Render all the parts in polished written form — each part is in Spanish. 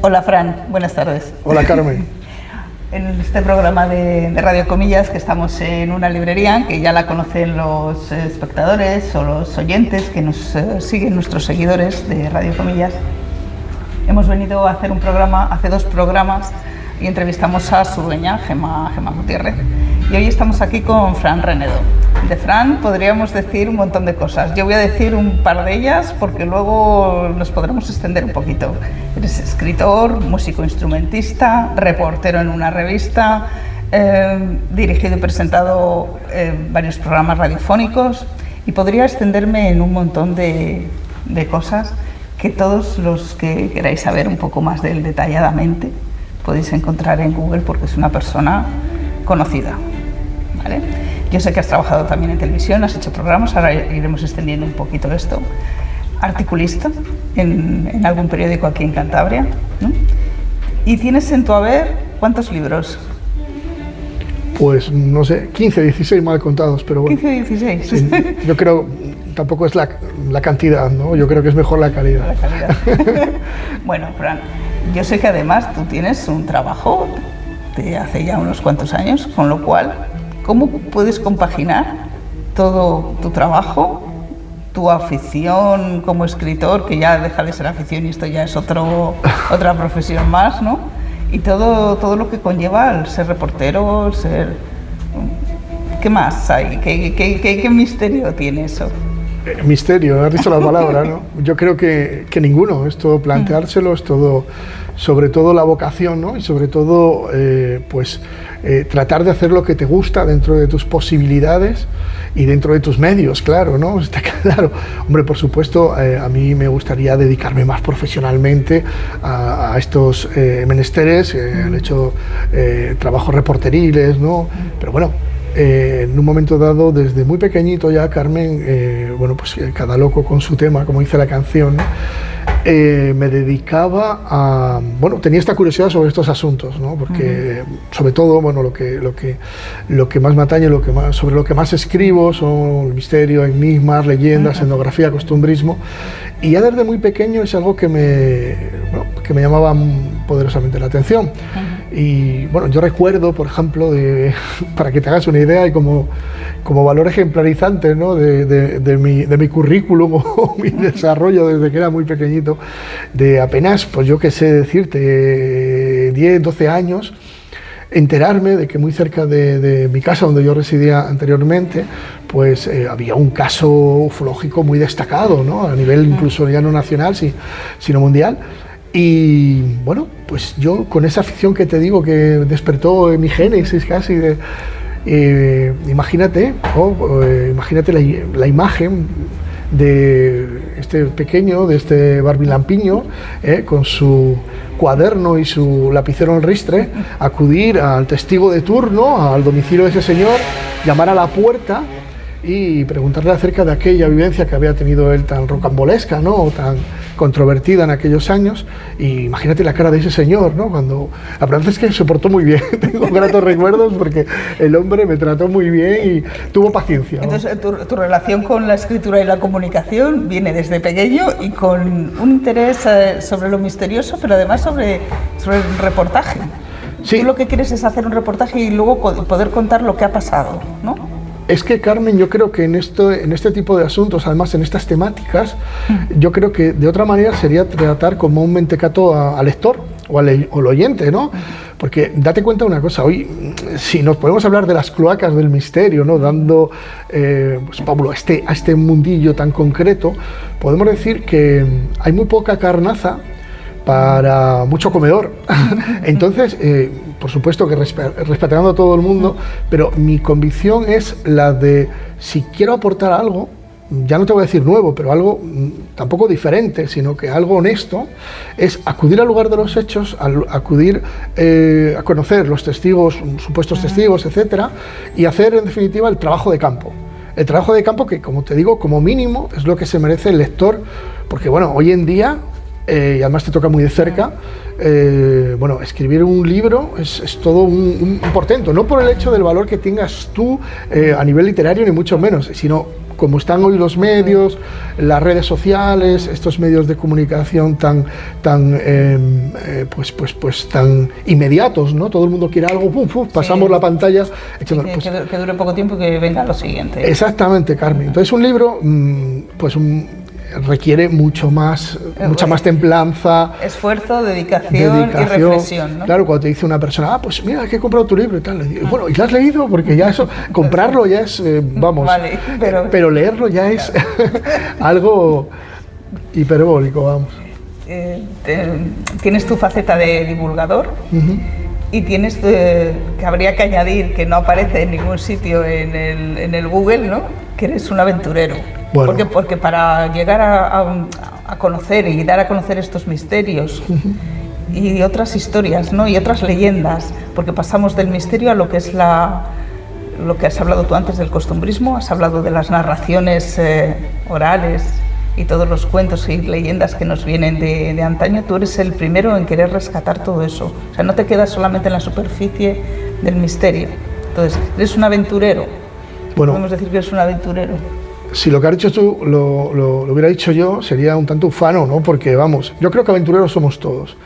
Hola Fran, buenas tardes. Hola Carmen. En este programa de Radio Comillas, que estamos en una librería, que ya la conocen los espectadores o los oyentes que nos siguen, nuestros seguidores de Radio Comillas, hemos venido a hacer un programa, hace 2 programas, y entrevistamos a su dueña, Gemma Gutiérrez. Y hoy estamos aquí con Fran Renedo. De Fran podríamos decir un montón de cosas. Yo voy a decir un par de ellas porque luego nos podremos extender un poquito. Eres escritor, músico instrumentista, reportero en una revista, dirigido y presentado varios programas radiofónicos, y podría extenderme en un montón de cosas que todos los que queráis saber un poco más de él detalladamente podéis encontrar en Google, porque es una persona conocida, ¿vale? Yo sé que has trabajado también en televisión, has hecho programas, ahora iremos extendiendo un poquito esto. Articulista en algún periódico aquí en Cantabria, ¿no? Y tienes en tu haber, ¿cuántos libros? Pues no sé, 15, 16 mal contados, pero bueno. 15 o 16. Sí, yo creo, tampoco es la cantidad, ¿no? Yo creo que es mejor la calidad. La calidad. Bueno, Fran, yo sé que además tú tienes un trabajo de hace ya unos cuantos años, con lo cual, ¿cómo puedes compaginar todo tu trabajo, tu afición como escritor, que ya deja de ser afición y esto ya es otra profesión más, ¿no? Y todo lo que conlleva el ser reportero, ser... ¿Qué más hay? ¿Qué misterio tiene eso? Misterio, has dicho la palabra, ¿no? Yo creo que ninguno, es todo planteárselo, es todo, sobre todo la vocación, ¿no? Y sobre todo, tratar de hacer lo que te gusta dentro de tus posibilidades y dentro de tus medios, claro, ¿no? Está claro. Hombre, por supuesto, a mí me gustaría dedicarme más profesionalmente a estos menesteres, han hecho trabajos reporteriles, ¿no? Pero bueno, en un momento dado, desde muy pequeñito ya, Carmen, cada loco con su tema, como dice la canción, ¿no? Me dedicaba a... tenía esta curiosidad sobre estos asuntos, ¿no? Porque, sobre todo, lo que más me atañe, sobre lo que más escribo son misterio, enigmas, leyendas, etnografía, costumbrismo, y ya desde muy pequeño es algo que me llamaba poderosamente la atención. Y bueno, yo recuerdo, por ejemplo, para que te hagas una idea y como valor ejemplarizante, ¿no? de mi currículum o mi desarrollo desde que era muy pequeñito, de apenas, pues yo qué sé decirte, 10, 12 años, enterarme de que muy cerca de mi casa, donde yo residía anteriormente, pues había un caso ufológico muy destacado, ¿no? A nivel incluso ya no nacional, sino mundial. Y bueno, pues yo con esa afición que te digo que despertó en mi génesis casi, imagínate la imagen de este pequeño, de este barbilampiño, con su cuaderno y su lapicero en ristre, acudir al testigo de turno, al domicilio de ese señor, llamar a la puerta y preguntarle acerca de aquella vivencia que había tenido él tan rocambolesca, ¿no? O tan controvertida en aquellos años. Y imagínate la cara de ese señor, ¿no? Cuando la verdad es que se portó muy bien. Tengo gratos recuerdos porque el hombre me trató muy bien y tuvo paciencia, ¿no? Entonces, tu relación con la escritura y la comunicación viene desde pequeño y con un interés sobre lo misterioso, pero además sobre el reportaje. Sí. Tú lo que quieres es hacer un reportaje y luego poder contar lo que ha pasado, ¿no? Es que, Carmen, yo creo que en este tipo de asuntos, además en estas temáticas, yo creo que de otra manera sería tratar como un mentecato al lector o al oyente, ¿no? Porque date cuenta de una cosa, hoy, si nos podemos hablar de las cloacas del misterio, ¿no? Dando, Pablo, a este mundillo tan concreto, podemos decir que hay muy poca carnaza para mucho comedor. Entonces, por supuesto que respetando a todo el mundo, pero mi convicción es la de, si quiero aportar algo, ya no te voy a decir nuevo, pero algo tampoco diferente, sino que algo honesto, es acudir al lugar de los hechos, acudir a conocer los testigos, supuestos testigos, etcétera, y hacer en definitiva el trabajo de campo. El trabajo de campo que, como te digo, como mínimo es lo que se merece el lector, porque bueno, hoy en día, y además te toca muy de cerca, bueno, escribir un libro es todo un portento, no por el hecho del valor que tengas tú a nivel literario, ni mucho menos, sino como están hoy los medios, las redes sociales, estos medios de comunicación tan inmediatos, ¿no? Todo el mundo quiere algo, pasamos la pantalla. Que dure poco tiempo y que venga lo siguiente. Exactamente, Carmen. Entonces un libro, requiere mucha más templanza, esfuerzo, dedicación y reflexión, ¿no? Claro, cuando te dice una persona, pues mira, que he comprado tu libro y tal, bueno, ¿y lo has leído? Porque ya eso, comprarlo ya es, vamos, vale, pero leerlo ya es algo hiperbólico, vamos. Tienes tu faceta de divulgador, y tienes que habría que añadir, que no aparece en ningún sitio en el Google, ¿no?, que eres un aventurero. Bueno. Porque para llegar a conocer y dar a conocer estos misterios y otras historias, ¿no?, y otras leyendas, porque pasamos del misterio a lo que es lo que has hablado tú antes del costumbrismo, has hablado de las narraciones orales y todos los cuentos y leyendas que nos vienen de antaño. Tú eres el primero en querer rescatar todo eso. O sea, no te quedas solamente en la superficie del misterio. Entonces, eres un aventurero. Bueno, podemos decir que eres un aventurero. Si lo que has dicho tú lo hubiera dicho yo, sería un tanto ufano, ¿no? Porque, vamos, yo creo que aventureros somos todos.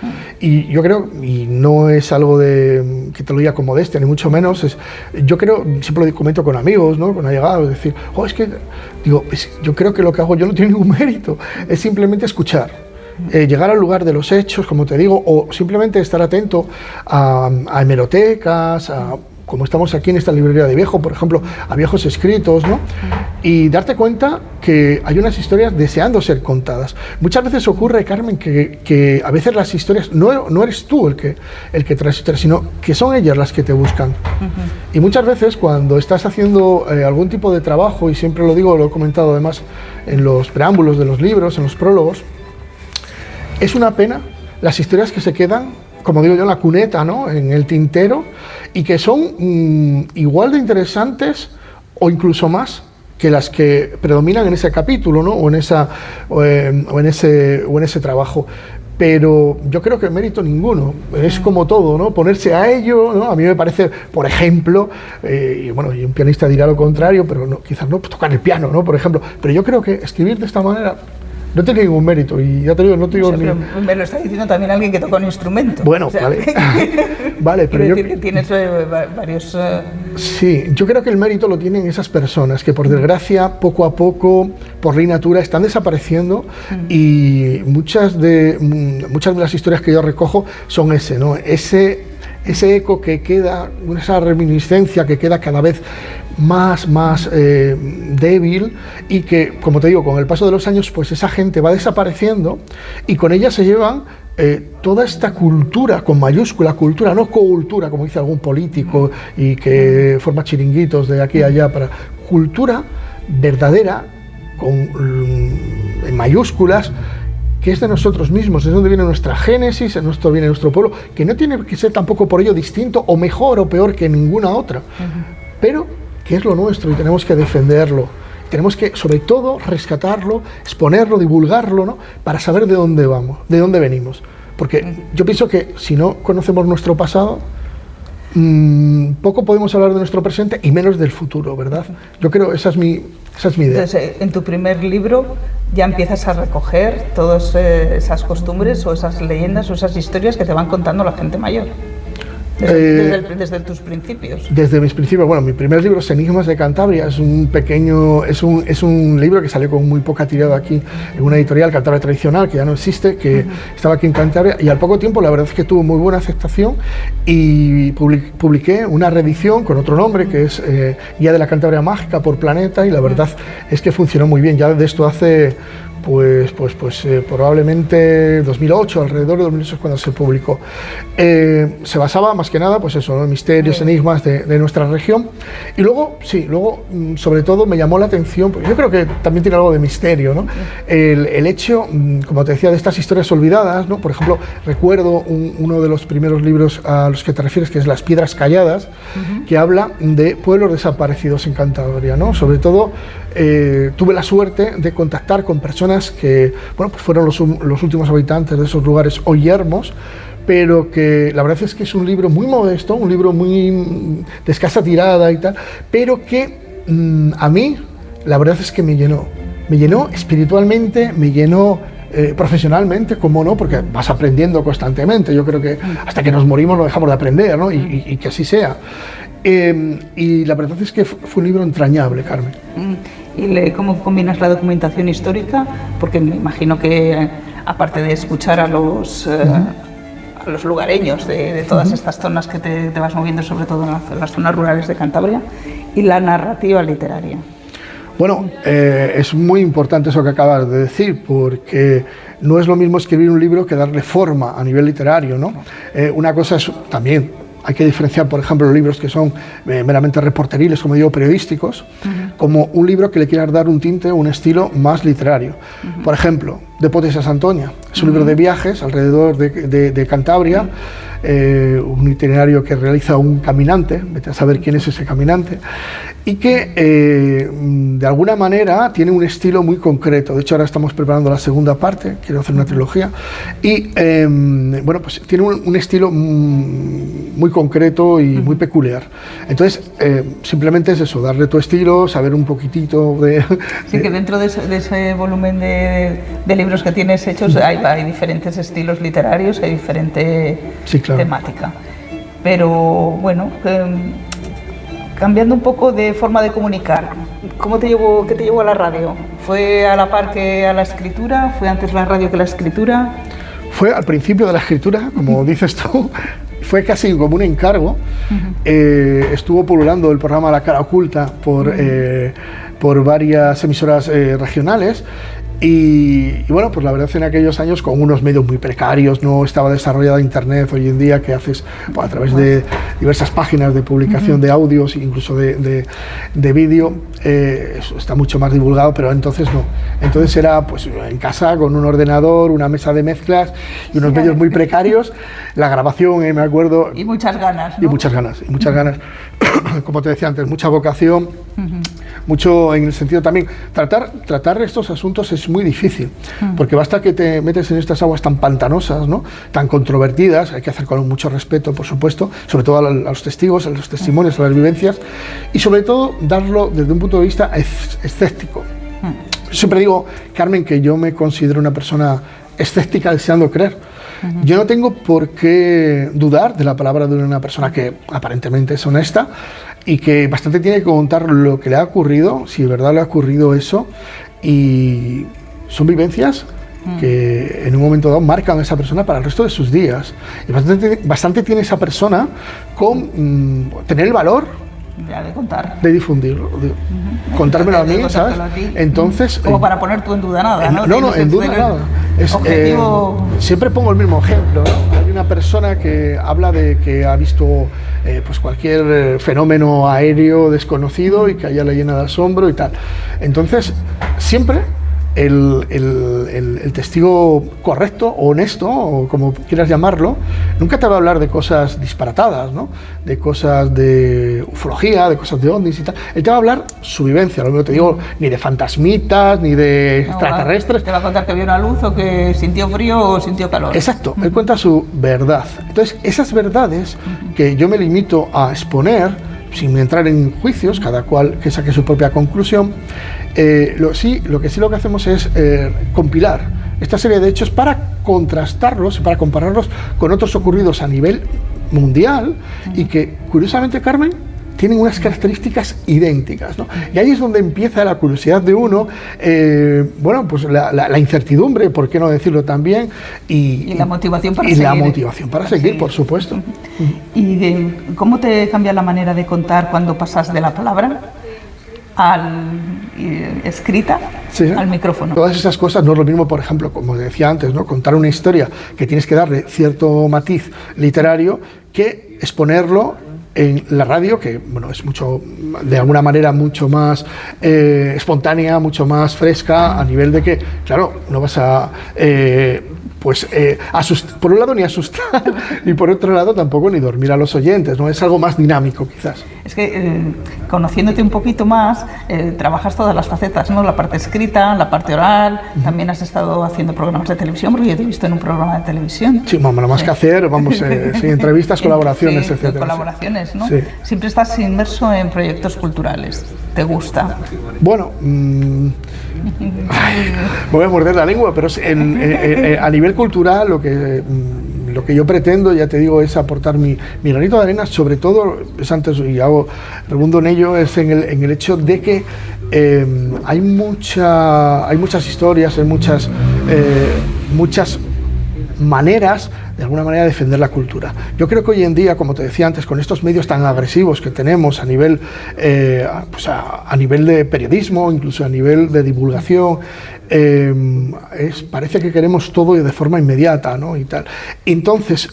Y yo creo, y no es algo de que te lo diga con modestia, ni mucho menos, yo creo, siempre lo comento con amigos, ¿no?, con allegados, decir, yo creo que lo que hago yo no tiene ningún mérito, es simplemente escuchar. Llegar al lugar de los hechos, como te digo, o simplemente estar atento a hemerotecas, como estamos aquí en esta librería de viejo, por ejemplo, a viejos escritos, ¿no? Y darte cuenta que hay unas historias deseando ser contadas. Muchas veces ocurre, Carmen, que a veces las historias, no eres tú el que traes historias, sino que son ellas las que te buscan. Y muchas veces cuando estás haciendo algún tipo de trabajo, y siempre lo digo, lo he comentado además en los preámbulos de los libros, en los prólogos, es una pena las historias que se quedan, como digo yo, en la cuneta, ¿no?, en el tintero, y que son igual de interesantes o incluso más que las que predominan en ese capítulo, ¿no?, o en ese trabajo. Pero yo creo que mérito ninguno, es como todo, ¿no?, ponerse a ello, ¿no? A mí me parece, por ejemplo, y un pianista dirá lo contrario, pero no, quizás no tocar el piano, ¿no?, por ejemplo, pero yo creo que escribir de esta manera no tiene ningún mérito, y ya te digo, no te digo ni... Me lo está diciendo también alguien que toca un instrumento. Bueno, vale. Vale, pero yo... decir que tienes varios... Sí, yo creo que el mérito lo tienen esas personas que, por desgracia, poco a poco, por ley natura, están desapareciendo, y muchas de las historias que yo recojo son ¿no?, ese eco que queda, esa reminiscencia que queda cada vez más débil, y que, como te digo, con el paso de los años, pues esa gente va desapareciendo, y con ella se llevan toda esta cultura, con mayúscula, cultura, no cultura, como dice algún político y que forma chiringuitos de aquí a allá, para cultura verdadera, en mayúsculas, que es de nosotros mismos, es donde viene nuestra génesis, viene nuestro pueblo, que no tiene que ser tampoco por ello distinto o mejor o peor que ninguna otra, pero que es lo nuestro y tenemos que defenderlo. Tenemos que, sobre todo, rescatarlo, exponerlo, divulgarlo, ¿no?, para saber de dónde vamos, de dónde venimos. Porque yo pienso que si no conocemos nuestro pasado, poco podemos hablar de nuestro presente y menos del futuro, ¿verdad? Yo creo, esa es mi idea. Entonces, en tu primer libro ya empiezas a recoger todas esas costumbres o esas leyendas o esas historias que te van contando la gente mayor. Desde tus principios. Desde mis principios. Bueno, mi primer libro es Enigmas de Cantabria, es un libro que salió con muy poca tirada aquí en una editorial, Cantabria Tradicional, que ya no existe, que estaba aquí en Cantabria, y al poco tiempo la verdad es que tuvo muy buena aceptación, y publiqué una reedición con otro nombre, que es Guía de la Cantabria Mágica por Planeta, y la verdad es que funcionó muy bien. Ya de esto hace probablemente 2008, alrededor de 2008 es cuando se publicó. Se basaba más que nada, pues eso, ¿no? Misterios, enigmas de nuestra región. Y luego, sobre todo me llamó la atención, porque yo creo que también tiene algo de misterio, ¿no? El hecho, como te decía, de estas historias olvidadas, ¿no? Por ejemplo, recuerdo uno de los primeros libros a los que te refieres, que es Las Piedras Calladas, que habla de pueblos desaparecidos en Cantabria, ¿no? Sobre todo, tuve la suerte de contactar con personas que, bueno, pues fueron los últimos habitantes de esos lugares hoy yermos, pero que la verdad es que es un libro muy modesto, un libro muy de escasa tirada y tal, pero que a mí la verdad es que me llenó espiritualmente, me llenó profesionalmente, como no, porque vas aprendiendo constantemente. Yo creo que hasta que nos morimos no dejamos de aprender, ¿no? Y que así sea. Y la verdad es que fue un libro entrañable, Carmen. ¿Y cómo combinas la documentación histórica? Porque me imagino que, aparte de escuchar a los lugareños de todas estas zonas que te vas moviendo, sobre todo en las zonas rurales de Cantabria, y la narrativa literaria. Bueno, es muy importante eso que acabas de decir, porque no es lo mismo escribir un libro que darle forma a nivel literario, ¿no? Una cosa es también, hay que diferenciar, por ejemplo, los libros que son meramente reporteriles, como digo, periodísticos, como un libro que le quieras dar un tinte, un estilo más literario. Por ejemplo, De Potes a Santoña, es un libro de viajes alrededor de Cantabria, un itinerario que realiza un caminante, vete a saber quién es ese caminante, y que de alguna manera tiene un estilo muy concreto. De hecho, ahora estamos preparando la segunda parte, quiero hacer una trilogía, y bueno, pues tiene un estilo muy concreto y muy peculiar. Entonces, simplemente es eso, darle tu estilo, saber un poquitito de... Sí, que dentro de ese volumen de libros que tienes hechos hay diferentes estilos literarios, hay diferente temática. Pero bueno, cambiando un poco de forma de comunicar, ¿qué te llevó a la radio? ¿Fue a la par que a la escritura? ¿Fue antes la radio que la escritura? Fue al principio de la escritura, como dices tú. Fue casi como un encargo. Estuvo pululando el programa La Cara Oculta por varias emisoras regionales. Y bueno, pues la verdad en aquellos años con unos medios muy precarios, no estaba desarrollada Internet hoy en día, que haces a través de diversas páginas de publicación de audios, incluso de vídeo, eso está mucho más divulgado, pero entonces no. Entonces era pues en casa con un ordenador, una mesa de mezclas y unos medios muy precarios, la grabación, me acuerdo... Y muchas ganas, ¿no? Y muchas ganas. Como te decía antes, mucha vocación, mucho en el sentido también, tratar estos asuntos es muy difícil, porque basta que te metes en estas aguas tan pantanosas, ¿no? Tan controvertidas, hay que hacer con mucho respeto, por supuesto, sobre todo a los testigos, a los testimonios, a las vivencias, y sobre todo darlo desde un punto de vista escéptico. Siempre digo, Carmen, que yo me considero una persona escéptica deseando creer. Yo no tengo por qué dudar de la palabra de una persona que aparentemente es honesta y que bastante tiene que contar lo que le ha ocurrido, si de verdad le ha ocurrido eso, y son vivencias que en un momento dado marcan a esa persona para el resto de sus días. Y bastante tiene esa persona con tener el valor de contar, de difundirlo, contármelo a mí, ¿sabes? A ti. Entonces, como para poner tú en duda nada, ¿no? No, en duda nada. Siempre pongo el mismo ejemplo, ¿no? Hay una persona que habla de que ha visto pues cualquier fenómeno aéreo desconocido y que a ella le llena de asombro y tal. Entonces, siempre el testigo correcto o honesto, o como quieras llamarlo, nunca te va a hablar de cosas disparatadas, ¿no? De cosas de ufología, de cosas de ovnis y tal. Él te va a hablar su vivencia, no te digo ni de fantasmitas, ni de extraterrestres. Te va a contar que vio una luz o que sintió frío o sintió calor. Exacto, él cuenta su verdad. Entonces, esas verdades que yo me limito a exponer, sin entrar en juicios, cada cual que saque su propia conclusión, lo que hacemos es compilar esta serie de hechos para contrastarlos, para compararlos con otros ocurridos a nivel mundial y que, curiosamente, Carmen, tienen unas características idénticas, ¿no? Y ahí es donde empieza la curiosidad de uno, bueno, pues la incertidumbre, por qué no decirlo también, y la motivación para seguir. Y la motivación para seguir, por supuesto. ¿Y cómo te cambia la manera de contar cuando pasas de la palabra escrita, sí, al micrófono. Todas esas cosas no es lo mismo, por ejemplo, como decía antes, ¿no? Contar una historia que tienes que darle cierto matiz literario que exponerlo en la radio, que bueno, es mucho, de alguna manera mucho más espontánea, mucho más fresca, a nivel de que, claro, no vas a por un lado ni asustar y por otro lado tampoco ni dormir a los oyentes, ¿no? Es algo más dinámico quizás. Es que conociéndote un poquito más, trabajas todas las facetas, ¿no? La parte escrita, la parte oral, también has estado haciendo programas de televisión, porque yo te he visto en un programa de televisión. Sí, bueno, más que hacer, vamos, sí, entrevistas, colaboraciones, sí, etcétera. Colaboraciones, ¿no? Sí. Siempre estás inmerso en proyectos culturales. ¿Te gusta? Bueno, me voy a morder la lengua, pero a nivel cultural lo que yo pretendo, ya te digo, es aportar mi granito de arena, sobre todo, es antes, y rebundo en ello, es en el hecho de que hay muchas historias, hay muchas maneras, de alguna manera, de defender la cultura. Yo creo que hoy en día, como te decía antes, con estos medios tan agresivos que tenemos a nivel de periodismo, incluso a nivel de divulgación, parece que queremos todo de forma inmediata, ¿no? Y tal. Entonces,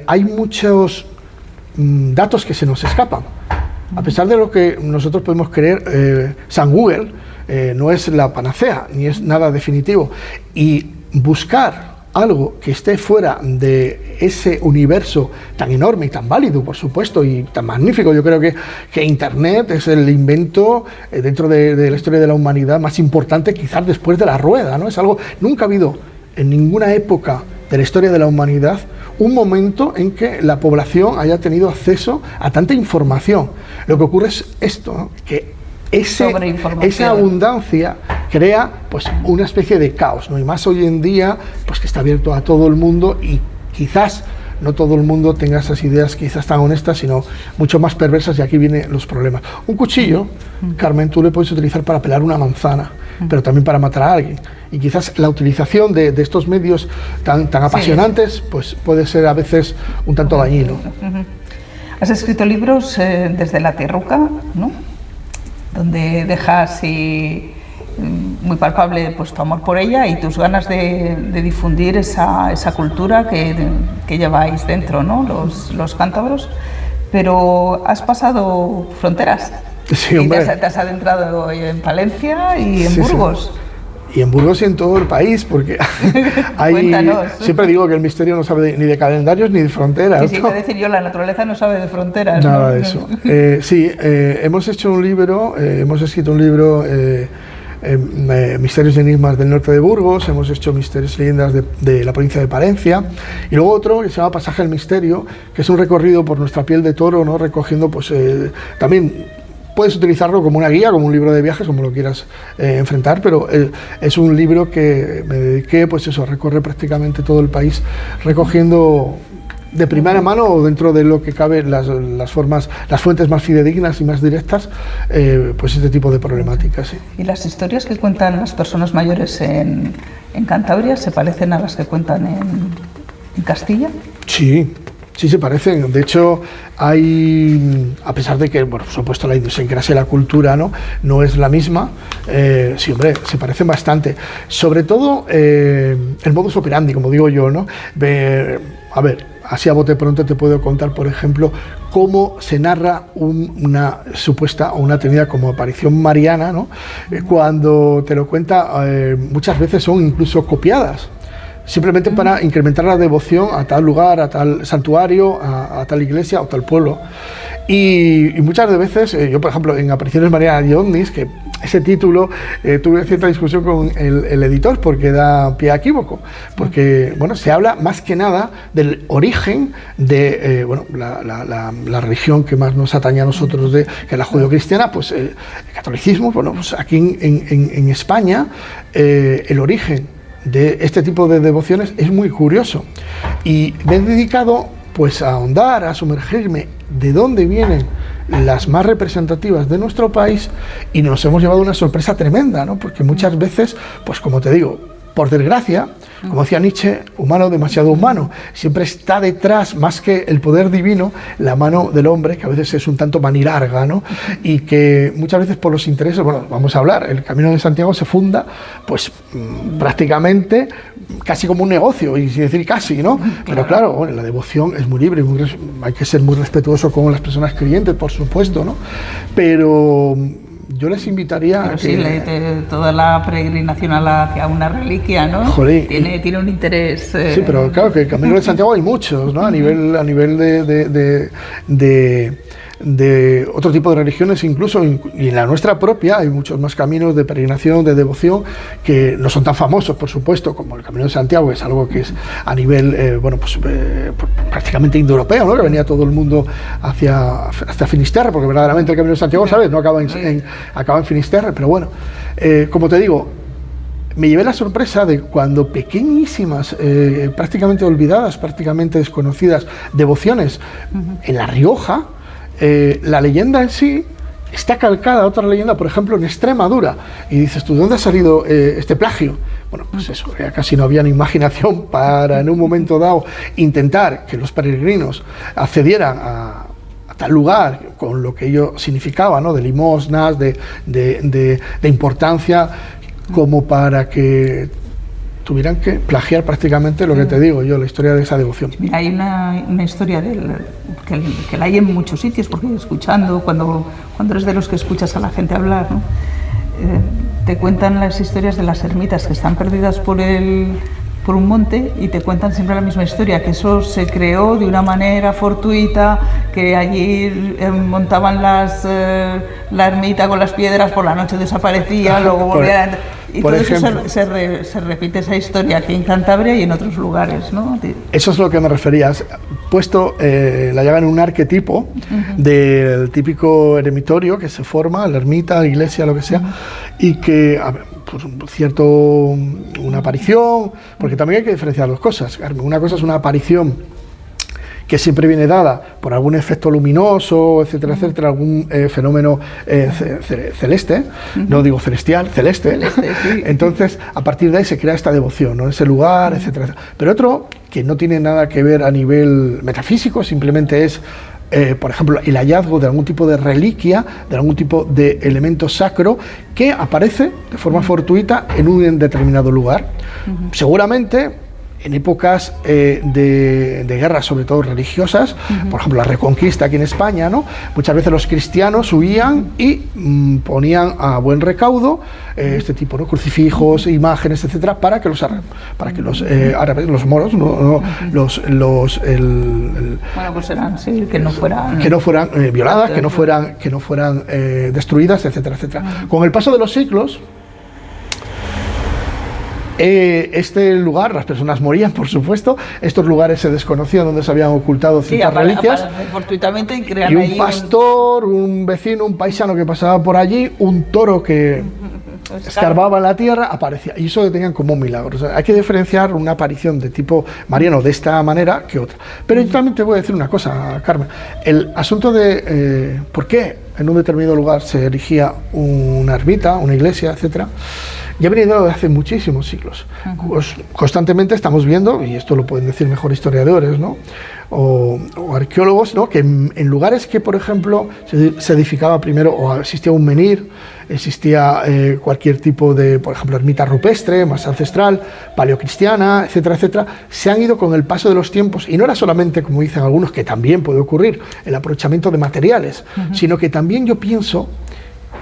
hay muchos datos que se nos escapan. A pesar de lo que nosotros podemos creer, San Google no es la panacea, ni es nada definitivo. Y buscar algo que esté fuera de ese universo tan enorme y tan válido, por supuesto, y tan magnífico. Yo creo que Internet es el invento dentro de la historia de la humanidad más importante, quizás después de la rueda, ¿no? Es algo, nunca ha habido en ninguna época de la historia de la humanidad un momento en que la población haya tenido acceso a tanta información. Lo que ocurre es esto, ¿no? Que esa abundancia crea pues una especie de caos, ¿no? Y más hoy en día, pues que está abierto a todo el mundo, y quizás no todo el mundo tenga esas ideas quizás tan honestas, sino mucho más perversas, y aquí vienen los problemas. Un cuchillo, Carmen, tú le puedes utilizar para pelar una manzana, pero también para matar a alguien. Y quizás la utilización de estos medios tan apasionantes, pues puede ser a veces un tanto dañino. Has escrito libros desde la tierruca, ¿no? Donde dejas muy palpable pues tu amor por ella y tus ganas de difundir esa cultura que lleváis dentro, ¿no? Los cántabros, pero has pasado fronteras. Sí, hombre. Y te has adentrado en Palencia y en Burgos. Sí. Y en Burgos y en todo el país, porque siempre digo que el misterio no sabe ni de calendarios ni de fronteras. Sí, iba a decir yo, la naturaleza no sabe de fronteras. Nada de eso. Hemos escrito un libro, Misterios y enigmas del norte de Burgos, hemos hecho Misterios y leyendas de la provincia de Palencia, y luego otro que se llama Pasaje al Misterio, que es un recorrido por nuestra piel de toro, ¿no? Recogiendo, pues también puedes utilizarlo como una guía, como un libro de viajes, como lo quieras enfrentar, pero es un libro que me dediqué, pues eso, a recorrer prácticamente todo el país, recogiendo de primera mano, o dentro de lo que cabe, las fuentes más fidedignas y más directas, pues este tipo de problemáticas. Sí. ¿Y las historias que cuentan las personas mayores en Cantabria se parecen a las que cuentan en Castilla? Sí se parecen. De hecho, a pesar de que, bueno, por supuesto, la idiosincrasia y la cultura no es la misma, sí, hombre, se parecen bastante. Sobre todo el modus operandi, como digo yo, ¿no? A ver, así a bote pronto te puedo contar, por ejemplo, cómo se narra una supuesta o una tenida como aparición mariana, ¿no? Cuando te lo cuenta, muchas veces son incluso copiadas, simplemente para incrementar la devoción a tal lugar, a tal santuario, a tal iglesia o tal pueblo. Y muchas de veces, yo por ejemplo, en Apariciones Marianas y OVNIs, que ese título tuve cierta discusión con el editor porque da pie a equívoco, porque bueno, se habla más que nada del origen de la religión que más nos atañe a nosotros, que es la judeocristiana, pues el catolicismo. Bueno, pues aquí en España el origen de este tipo de devociones es muy curioso, y me he dedicado pues a ahondar, a sumergirme de dónde vienen las más representativas de nuestro país, y nos hemos llevado una sorpresa tremenda, ¿no? Porque muchas veces, pues como te digo, por desgracia, como decía Nietzsche, humano demasiado humano. Siempre está detrás, más que el poder divino, la mano del hombre, que a veces es un tanto manilarga, ¿no? Y que muchas veces por los intereses, bueno, vamos a hablar, el Camino de Santiago se funda, pues prácticamente casi como un negocio, y sin decir casi, ¿no? Pero claro, bueno, la devoción es muy libre, hay que ser muy respetuoso con las personas creyentes, por supuesto, ¿no? Pero yo les invitaría pero a sí, toda la peregrinación hacia una reliquia, ¿no? Joder, tiene un interés. Sí, pero claro que el Camino de Santiago hay muchos, ¿no? A nivel de otro tipo de religiones, incluso, y en la nuestra propia hay muchos más caminos de peregrinación, de devoción, que no son tan famosos, por supuesto, como el Camino de Santiago, que es algo que es a nivel, prácticamente indoeuropeo, ¿no? Que venía todo el mundo hasta Finisterre, porque verdaderamente el Camino de Santiago, ¿sabes?, no acaba en Finisterre, pero bueno, como te digo, me llevé la sorpresa de cuando pequeñísimas, prácticamente olvidadas, prácticamente desconocidas devociones en La Rioja, la leyenda en sí está calcada a otra leyenda, por ejemplo, en Extremadura. Y dices tú, ¿de dónde ha salido este plagio? Bueno, pues eso, ya casi no había ni imaginación para en un momento dado intentar que los peregrinos accedieran a tal lugar con lo que ello significaba, ¿no? De limosnas, de importancia, como para que tuvieran que plagiar prácticamente lo que te digo yo, la historia de esa devoción. Hay una historia que la hay en muchos sitios, porque escuchando, cuando eres de los que escuchas a la gente hablar, ¿no? Te cuentan las historias de las ermitas que están perdidas por un monte, y te cuentan siempre la misma historia, que eso se creó de una manera fortuita, que allí montaban la ermita con las piedras, por la noche desaparecía, luego volvían. Y todo eso se repite esa historia aquí en Cantabria y en otros lugares, ¿no? Eso es lo que me referías. Puesto la llaman un arquetipo del típico eremitorio que se forma, la ermita, la iglesia, lo que sea, y que, pues una aparición, porque también hay que diferenciar las cosas. Una cosa es una aparición que siempre viene dada por algún efecto luminoso, etcétera, etcétera, algún fenómeno celeste, no digo celestial, celeste. Sí. Entonces, a partir de ahí se crea esta devoción, ¿no? En ese lugar, etcétera, etcétera. Pero otro que no tiene nada que ver a nivel metafísico, simplemente es, por ejemplo, el hallazgo de algún tipo de reliquia, de algún tipo de elemento sacro que aparece de forma fortuita en un determinado lugar. Seguramente en épocas de guerras, sobre todo religiosas, por ejemplo la Reconquista aquí en España, ¿no? Muchas veces los cristianos huían y ponían a buen recaudo este tipo, ¿no? Crucifijos, imágenes, etcétera, para que los árabes, los moros, bueno, pues eran, sí, que no fueran violadas, que no fueran destruidas, etcétera, etcétera. Con el paso de los siglos, este lugar, las personas morían, por supuesto, estos lugares se desconocían donde se habían ocultado ciertas reliquias, fortuitamente, y un pastor, un vecino, un paisano que pasaba por allí, un toro que escarbaba en la tierra, aparecía, y eso lo tenían como un milagro. O sea, hay que diferenciar una aparición de tipo mariano de esta manera que otra. Pero yo también te voy a decir una cosa, Carmen, el asunto de por qué en un determinado lugar se erigía una ermita, una iglesia, etcétera, ya viene dado desde hace muchísimos siglos. Pues, constantemente estamos viendo, y esto lo pueden decir mejor historiadores, ¿no? o arqueólogos, ¿no? Que en lugares que, por ejemplo, se edificaba primero, o existía un menhir, existía cualquier tipo de, por ejemplo, ermita rupestre, más ancestral, paleocristiana, etcétera, etcétera, se han ido con el paso de los tiempos, y no era solamente, como dicen algunos, que también puede ocurrir, el aprovechamiento de materiales, sino que también yo pienso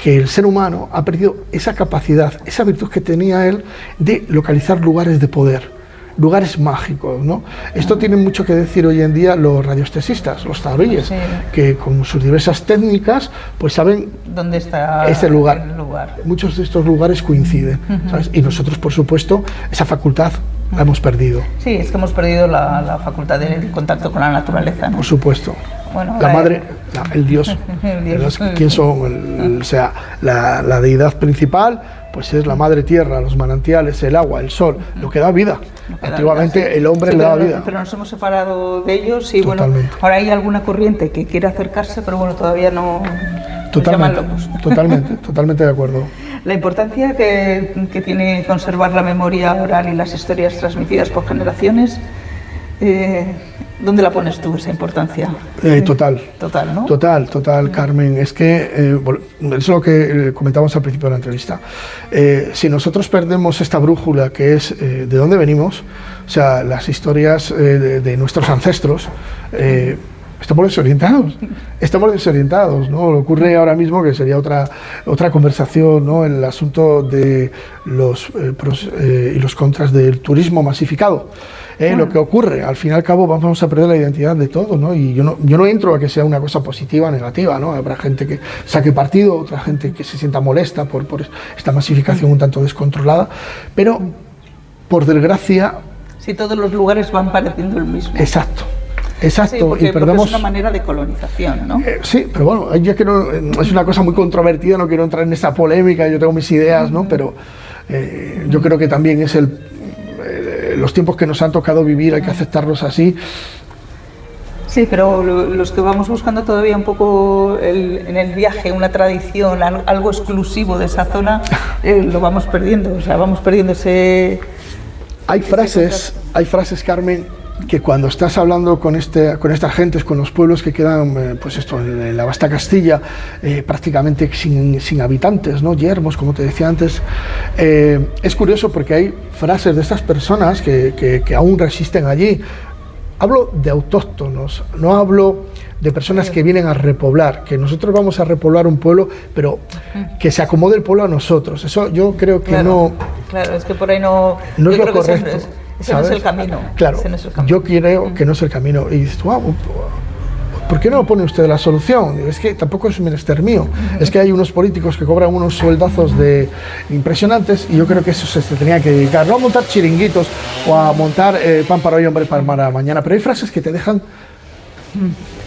que el ser humano ha perdido esa capacidad, esa virtud que tenía él de localizar lugares de poder, lugares mágicos, ¿no? Esto tiene mucho que decir hoy en día los radiestesistas, los taoríes, sí, que con sus diversas técnicas pues saben dónde está ese lugar. Muchos de estos lugares coinciden, ¿sabes? Y nosotros, por supuesto, esa facultad la hemos perdido. Sí, es que hemos perdido la facultad del contacto con la naturaleza, ¿no? Por supuesto. Bueno, la madre, el Dios, ¿quién son? O sea, la deidad principal, pues es la madre tierra, los manantiales, el agua, el sol, lo que da vida. Antiguamente vida, sí, el hombre le daba vida. Pero nos hemos separado de ellos y totalmente. Bueno, ahora hay alguna corriente que quiere acercarse, pero bueno, todavía no Totalmente, locos. totalmente de acuerdo. La importancia que tiene conservar la memoria oral y las historias transmitidas por generaciones, ¿dónde la pones tú, esa importancia? Total, ¿no? Total, Carmen. Es que, es lo que comentamos al principio de la entrevista. Si nosotros perdemos esta brújula que es de dónde venimos, o sea, las historias de nuestros ancestros, estamos desorientados, ¿no? Ocurre ahora mismo que sería otra conversación, ¿no? El asunto de los pros y los contras del turismo masificado. Lo que ocurre, al fin y al cabo vamos a perder la identidad de todo, ¿no? Y yo no entro a que sea una cosa positiva o negativa, ¿no? Habrá gente que saque partido, otra gente que se sienta molesta por esta masificación un tanto descontrolada, pero por desgracia... Si todos los lugares van pareciendo el mismo. Exacto, sí, porque es una manera de colonización, ¿no? Sí, pero bueno, ya que no, es una cosa muy controvertida, no quiero entrar en esa polémica, yo tengo mis ideas, ¿no? Pero yo creo que también es los tiempos que nos han tocado vivir, hay que aceptarlos así. Sí, pero los que vamos buscando todavía un poco en el viaje, una tradición, algo exclusivo de esa zona, lo vamos perdiendo, o sea, vamos perdiendo ese... Hay frases, Carmen, que cuando estás hablando con estas gentes, con los pueblos que quedan, pues esto, en la vasta Castilla, prácticamente sin habitantes, ¿no? Yermos, como te decía antes, es curioso porque hay frases de estas personas que aún resisten allí. Hablo de autóctonos, no hablo de personas que vienen a repoblar, que nosotros vamos a repoblar un pueblo, pero que se acomode el pueblo a nosotros. Eso yo creo que no... Claro, es que por ahí no es lo correcto. Ese no es el camino. Claro, ese no es el camino. Yo creo que no es el camino. Y dices, wow, ¿por qué no pone usted la solución? Es que tampoco es menester mío. Es que hay unos políticos que cobran unos sueldazos impresionantes y yo creo que eso se tenía que dedicar, no a montar chiringuitos o a montar pan para hoy, hombre para mañana. Pero hay frases que te dejan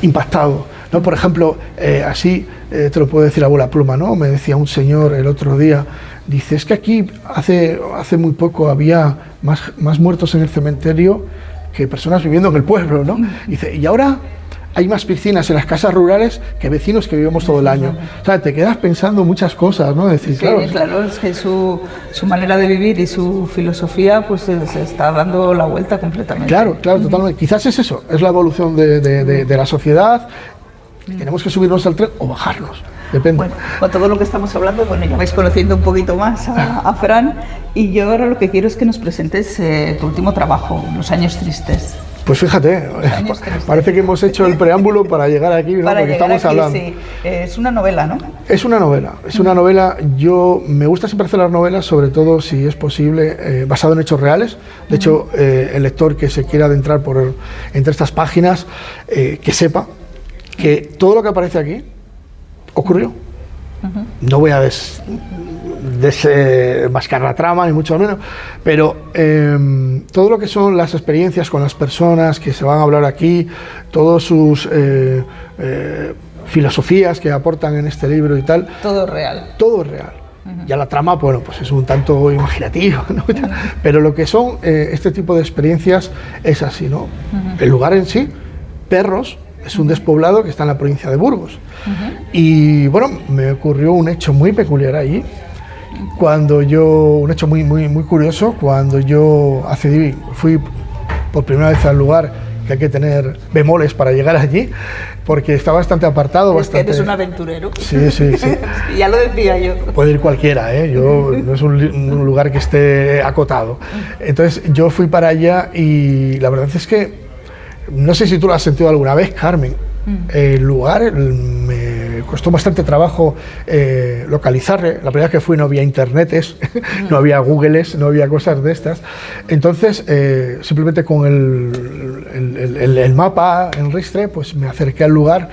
impactado, ¿no? Por ejemplo, así te lo puedo decir a bola pluma, ¿no? Me decía un señor el otro día, dice, es que aquí hace muy poco había más muertos en el cementerio que personas viviendo en el pueblo, ¿no? Dice, y ahora hay más piscinas en las casas rurales que vecinos que vivimos todo el año. O sea, te quedas pensando muchas cosas, ¿no? Decir, sí, claro, es que su manera de vivir y su filosofía pues se está dando la vuelta completamente. Claro, totalmente. Quizás es eso, es la evolución de la sociedad. Tenemos que subirnos al tren o bajarnos, depende. Bueno, con todo lo que estamos hablando, bueno, ya vais conociendo un poquito más a Fran, y yo ahora lo que quiero es que nos presentes tu último trabajo, Los años tristes. Pues fíjate, parece que hemos hecho el preámbulo para llegar aquí, ¿no? Porque estamos hablando. Sí. Es una novela, ¿no? Es una novela. Yo me gusta siempre hacer las novelas, sobre todo si es posible, basado en hechos reales. De hecho, el lector que se quiera adentrar entre estas páginas, que sepa que todo lo que aparece aquí ocurrió. No voy a desmascarar la trama, ni mucho menos, pero todo lo que son las experiencias con las personas que se van a hablar aquí, todas sus filosofías que aportan en este libro y tal. Todo real. Todo real. Ya la trama, bueno, pues es un tanto imaginativa, ¿no? Pero lo que son este tipo de experiencias es así, ¿no? El lugar en sí, Perros, es un despoblado que está en la provincia de Burgos. Y bueno, me ocurrió un hecho muy peculiar allí, un hecho muy curioso, cuando yo fui por primera vez al lugar, que hay que tener bemoles para llegar allí, porque está bastante apartado. Es que eres un aventurero. Sí. Ya lo decía yo. Puede ir cualquiera, ¿eh? No es un lugar que esté acotado. Entonces yo fui para allá y la verdad es que no sé si tú lo has sentido alguna vez, Carmen. El lugar me costó bastante trabajo localizarle. La primera vez que fui no había internetes, no había googles, no había cosas de estas. Entonces, simplemente con el mapa en Ristre, pues me acerqué al lugar.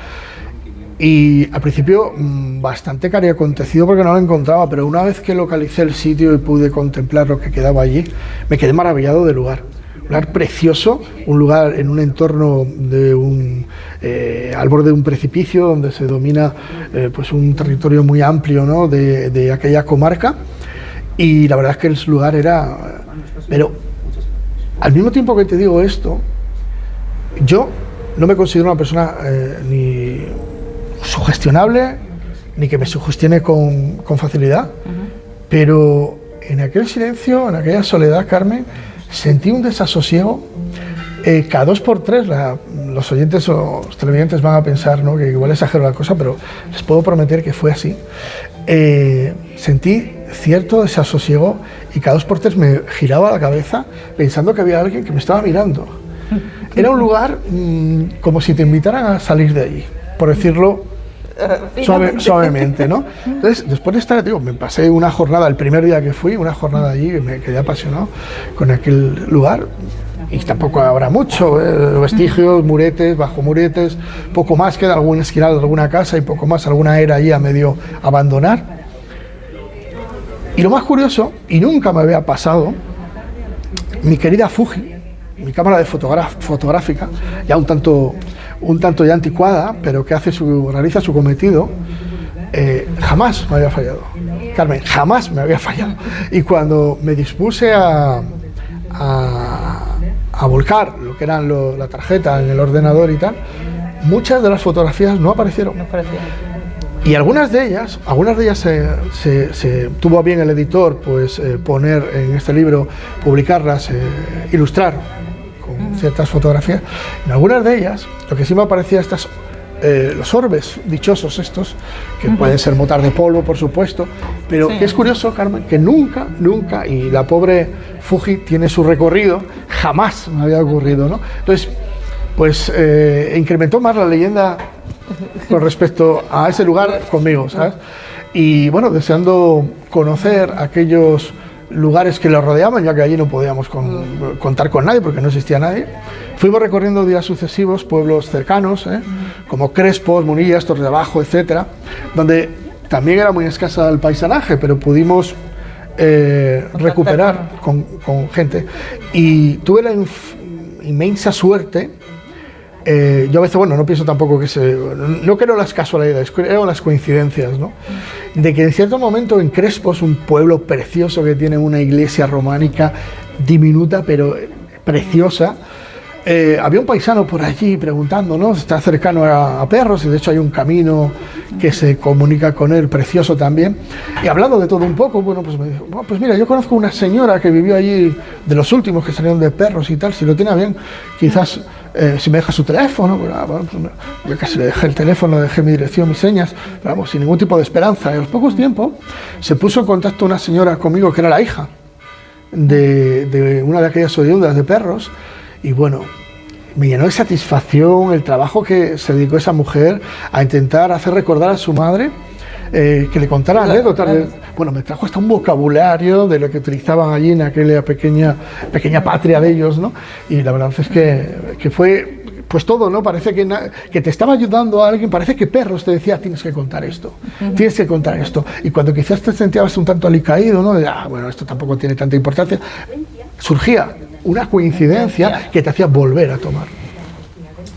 Y al principio bastante cari acontecido porque no lo encontraba, pero una vez que localicé el sitio y pude contemplar lo que quedaba allí, me quedé maravillado del lugar. Un lugar precioso, un lugar en un entorno al borde de un precipicio donde se domina pues un territorio muy amplio, ¿no? de aquella comarca, y la verdad es que el lugar era... Pero al mismo tiempo que te digo esto, yo no me considero una persona ni sugestionable ni que me sugestione con facilidad, pero en aquel silencio, en aquella soledad, Carmen, sentí un desasosiego. Cada 2 por 3, los oyentes o los televidentes van a pensar, ¿no?, que igual exagero la cosa, pero les puedo prometer que fue así. Sentí cierto desasosiego y cada 2 por 3 me giraba la cabeza pensando que había alguien que me estaba mirando. Era un lugar como si te invitaran a salir de allí, por decirlo suavemente, ¿no? Entonces, después de estar, digo, me pasé una jornada, el primer día que fui, una jornada allí, y me quedé apasionado con aquel lugar. Y tampoco habrá mucho, vestigios, muretes, bajo muretes, poco más, queda algún esquinal de alguna casa y poco más, alguna era ahí a medio abandonar. Y lo más curioso, y nunca me había pasado, mi querida Fuji, mi cámara de fotográfica, ya un tanto ya anticuada, pero que realiza su cometido, jamás me había fallado. Carmen, jamás me había fallado. Y cuando me dispuse a volcar lo que eran la tarjeta en el ordenador y tal, muchas de las fotografías no aparecieron. Y algunas de ellas se tuvo a bien el editor pues poner en este libro, publicarlas, ilustrar con ciertas fotografías. En algunas de ellas, lo que sí me aparecía, los orbes dichosos estos, que pueden ser motar de polvo, por supuesto, pero que es curioso, Carmen, que nunca, y la pobre Fuji tiene su recorrido, jamás me había ocurrido, ¿no? Entonces, pues incrementó más la leyenda con respecto a ese lugar conmigo, ¿sabes? Y bueno, deseando conocer aquellos lugares que lo rodeaban, ya que allí no podíamos contar con nadie porque no existía nadie. Fuimos recorriendo días sucesivos pueblos cercanos, como Crespos, Munillas, Torreabajo, etcétera, donde también era muy escasa el paisanaje, pero pudimos recuperar con gente. Y tuve la inmensa suerte. Yo a veces, bueno, no pienso tampoco no creo en las casualidades, creo en las coincidencias, ¿no? De que en cierto momento en Crespos, un pueblo precioso que tiene una iglesia románica diminuta pero preciosa, había un paisano por allí preguntando, ¿no? Está cercano a Perros y de hecho hay un camino que se comunica con él, precioso también. Y hablando de todo un poco, bueno, pues me dijo, pues mira, yo conozco una señora que vivió allí, de los últimos que salieron de Perros y tal, si lo tiene bien, quizás si me deja su teléfono, bueno, yo casi le dejé el teléfono, dejé mi dirección, mis señas, pero vamos, sin ningún tipo de esperanza. Y a los pocos tiempos se puso en contacto una señora conmigo que era la hija de una de aquellas oriundas de Perros, y bueno, me llenó de satisfacción el trabajo que se dedicó esa mujer a intentar hacer recordar a su madre, que le contara anécdotas. Bueno, me trajo hasta un vocabulario de lo que utilizaban allí en aquella pequeña patria de ellos, ¿no? Y la verdad es que fue pues todo, ¿no? Parece que te estaba ayudando a alguien, parece que Perros te decía, tienes que contar esto, tienes que contar esto. Y cuando quizás te sentías un tanto alicaído, ¿no? De, bueno, esto tampoco tiene tanta importancia, surgía una coincidencia que te hacía volver a tomar.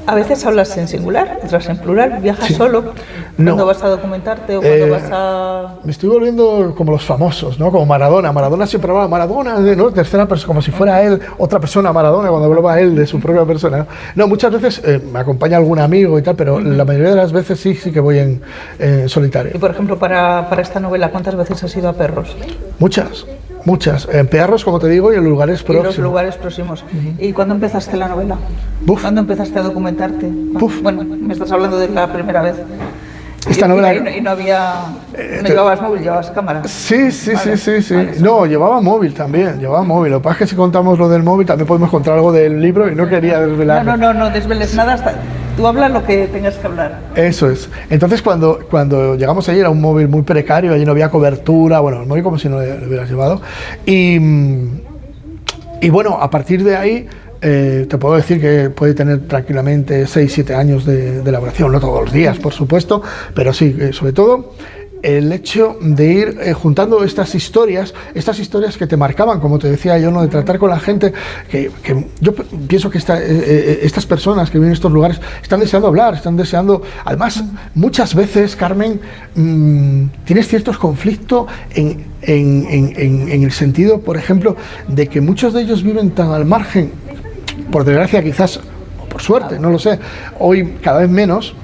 A veces hablas en singular, otras en plural, viajas solo. ¿Cuándo vas a documentarte o cuando vas a...? Me estoy volviendo como los famosos, ¿no? Como Maradona. Maradona siempre hablaba Maradona, ¿no? Tercera persona, como si fuera él, otra persona, Maradona, cuando hablaba él de su propia persona. No, muchas veces me acompaña algún amigo y tal, pero la mayoría de las veces sí que voy en solitario. Y por ejemplo, para esta novela, ¿cuántas veces has ido a Perros? Muchas, en Perros, como te digo, y en lugares próximos. Y los lugares próximos. ¿Y cuándo empezaste la novela? ¿Cuándo empezaste a documentarte? Bueno, me estás hablando de la primera vez. Esta novela... Y no llevabas móvil, llevabas cámara. Sí. Vale, no, llevaba móvil también, Lo que pasa es que si contamos lo del móvil también podemos contar algo del libro y no quería desvelar. No desveles nada, tú hablas lo que tengas que hablar. Eso es. Entonces cuando llegamos allí era un móvil muy precario, allí no había cobertura, bueno, el móvil como si no lo hubieras llevado. Y bueno, a partir de ahí... te puedo decir que puede tener tranquilamente 6-7 años de elaboración, no todos los días, por supuesto, pero sí, sobre todo el hecho de ir juntando estas historias que te marcaban, como te decía yo, ¿no? De tratar con la gente, que yo pienso que estas personas que viven en estos lugares están deseando hablar, además, muchas veces, Carmen, tienes ciertos conflictos en el sentido, por ejemplo, de que muchos de ellos viven tan al margen, por desgracia quizás, o por suerte, no lo sé, hoy cada vez menos,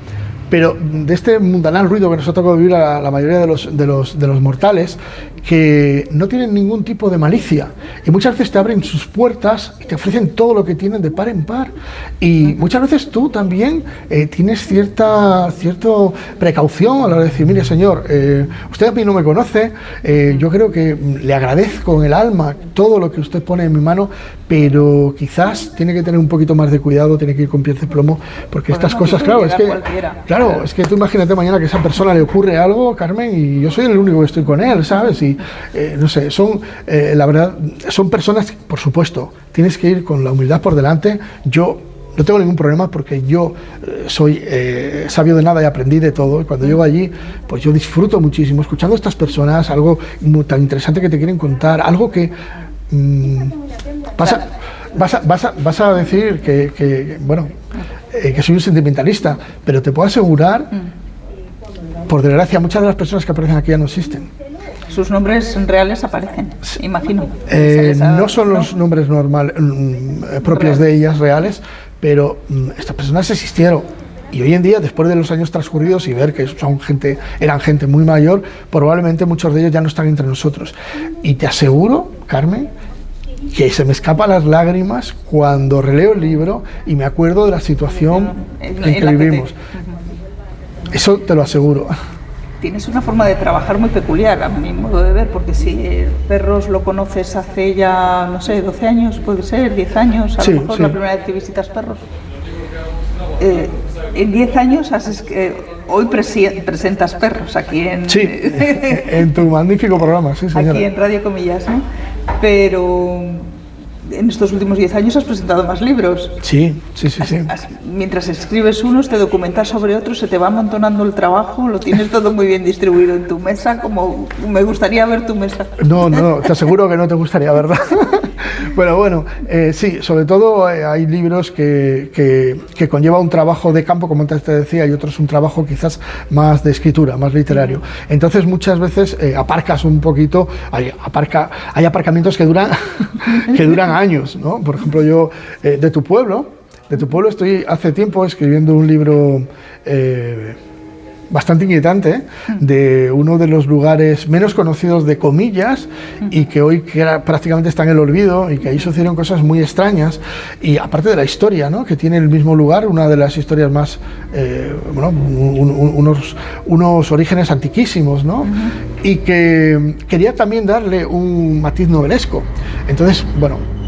pero de este mundanal ruido que nos ha tocado vivir a la mayoría de los mortales, que no tienen ningún tipo de malicia y muchas veces te abren sus puertas y te ofrecen todo lo que tienen de par en par, y muchas veces tú también tienes cierta precaución a la hora de decir, mire señor, usted a mí no me conoce, yo creo que le agradezco en el alma todo lo que usted pone en mi mano, pero quizás tiene que tener un poquito más de cuidado, tiene que ir con pies de plomo, porque estas cosas, claro, es que tú imagínate mañana que a esa persona le ocurre algo, Carmen, y yo soy el único que estoy con él, ¿sabes? Y no sé, la verdad, son personas, por supuesto, tienes que ir con la humildad por delante. Yo no tengo ningún problema porque yo soy sabio de nada y aprendí de todo, y cuando llego allí, pues yo disfruto muchísimo escuchando a estas personas, algo tan interesante que te quieren contar, algo que vas a decir que soy un sentimentalista, pero te puedo asegurar, por desgracia, muchas de las personas que aparecen aquí ya no existen. Sus nombres reales aparecen, imagino. No son los nombres normales propios de ellas reales, pero estas personas existieron. Y hoy en día, después de los años transcurridos y ver que eran gente muy mayor, probablemente muchos de ellos ya no están entre nosotros. Y te aseguro, Carmen, que se me escapan las lágrimas cuando releo el libro y me acuerdo de la situación en que vivimos. Eso te lo aseguro. Tienes una forma de trabajar muy peculiar, a mi modo de ver, porque si Perros lo conoces hace ya, no sé, 12 años, puede ser, 10 años, a lo mejor la primera vez que visitas Perros. En 10 años hoy presentas Perros aquí en... Sí, en tu magnífico programa, sí, señora. Aquí en Radio Comillas, ¿no? Pero en estos últimos 10 años has presentado más libros. Sí. Mientras escribes unos, te documentas sobre otros, se te va amontonando el trabajo, lo tienes todo muy bien distribuido en tu mesa, como me gustaría ver tu mesa. No, te aseguro que no te gustaría, ¿verdad? Bueno, sí, sobre todo hay libros que conlleva un trabajo de campo, como antes te decía, y otros un trabajo quizás más de escritura, más literario. Entonces muchas veces aparcas un poquito, hay aparcamientos que duran años, ¿no? Por ejemplo, yo de tu pueblo estoy hace tiempo escribiendo un libro bastante inquietante, de uno de los lugares menos conocidos de Comillas, y que hoy prácticamente está en el olvido, y que ahí sucedieron cosas muy extrañas, y aparte de la historia, ¿no?, que tiene el mismo lugar, una de las historias más unos orígenes antiquísimos, ¿no? Y que quería también darle un matiz novelesco. Entonces,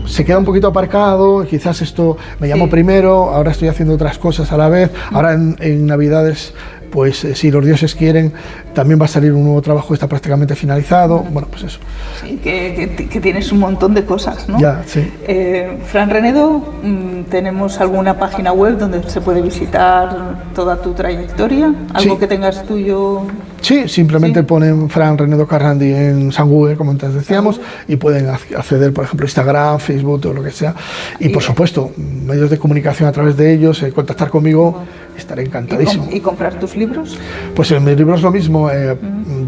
se queda un poquito aparcado, quizás esto me llamó primero, ahora estoy haciendo otras cosas a la vez, ahora en Navidades, pues si los dioses quieren, también va a salir un nuevo trabajo, está prácticamente finalizado, pues eso. Sí, que tienes un montón de cosas, ¿no? Ya, sí. Fran Renedo, ¿tenemos alguna página web donde se puede visitar toda tu trayectoria? ¿Algo que tengas tuyo? Sí, simplemente ponen Fran Renedo Carrandi en San Google, como antes decíamos, y pueden acceder, por ejemplo, a Instagram, Facebook o lo que sea. Y por supuesto, medios de comunicación a través de ellos, contactar conmigo, estaré encantadísimo. ¿Y comprar tus libros? Pues en mis libros lo mismo.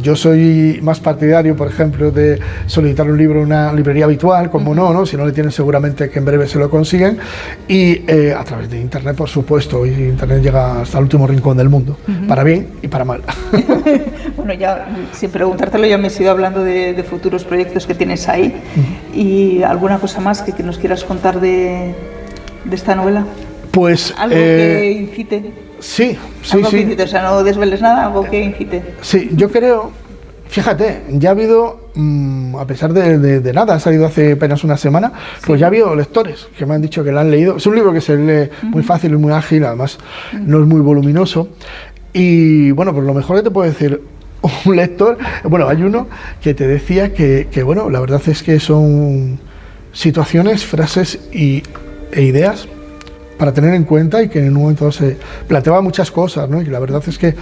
Yo soy más partidario, por ejemplo, de solicitar un libro en una librería habitual, como no, si no le tienen seguramente que en breve se lo consiguen, y a través de Internet, por supuesto, y Internet llega hasta el último rincón del mundo, para bien y para mal. Bueno, ya sin preguntártelo, ya me he ido hablando de futuros proyectos que tienes ahí, y alguna cosa más que nos quieras contar de esta novela. Pues algo que incite. Sí. Que incite, o sea, no desveles nada, algo que incite. Sí, yo creo, fíjate, ya ha habido, a pesar de nada, ha salido hace apenas una semana, pues ya ha habido lectores que me han dicho que lo han leído. Es un libro que se lee muy fácil y muy ágil, además no es muy voluminoso. Y pues lo mejor que te puedo decir, un lector, hay uno que te decía que la verdad es que son situaciones, frases e ideas para tener en cuenta, y que en un momento se planteaba muchas cosas, ¿no? Y la verdad es que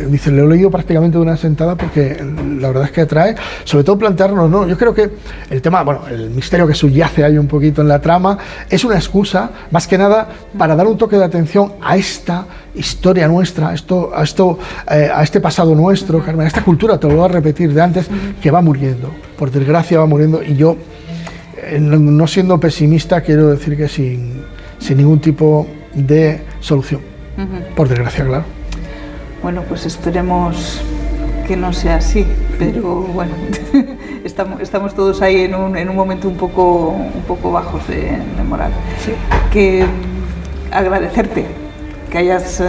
dice, lo he leído prácticamente de una sentada, porque la verdad es que atrae, sobre todo plantearnos, ¿no? Yo creo que el tema, el misterio que subyace ahí un poquito en la trama, es una excusa, más que nada, para dar un toque de atención a esta historia nuestra, a este pasado nuestro, Carmen, a esta cultura, te lo voy a repetir de antes, que va muriendo, por desgracia va muriendo, y yo, no siendo pesimista, quiero decir que sin ningún tipo de solución, por desgracia, claro. Bueno, pues esperemos que no sea así, pero bueno, estamos todos ahí en un momento un poco bajos de moral. Sí. Que agradecerte que hayas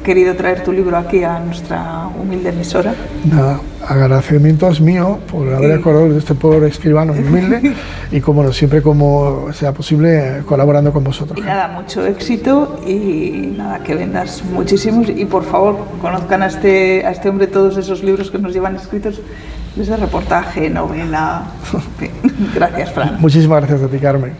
querido traer tu libro aquí a nuestra humilde emisora. Nada, agradecimiento es mío por haber acordado de este pobre escribano humilde y como no, siempre como sea posible colaborando con vosotros. Y nada, mucho éxito y nada, que vendas muchísimos y por favor conozcan a este hombre todos esos libros que nos llevan escritos desde reportaje, novela. Gracias, Fran. Muchísimas gracias a ti, Carmen.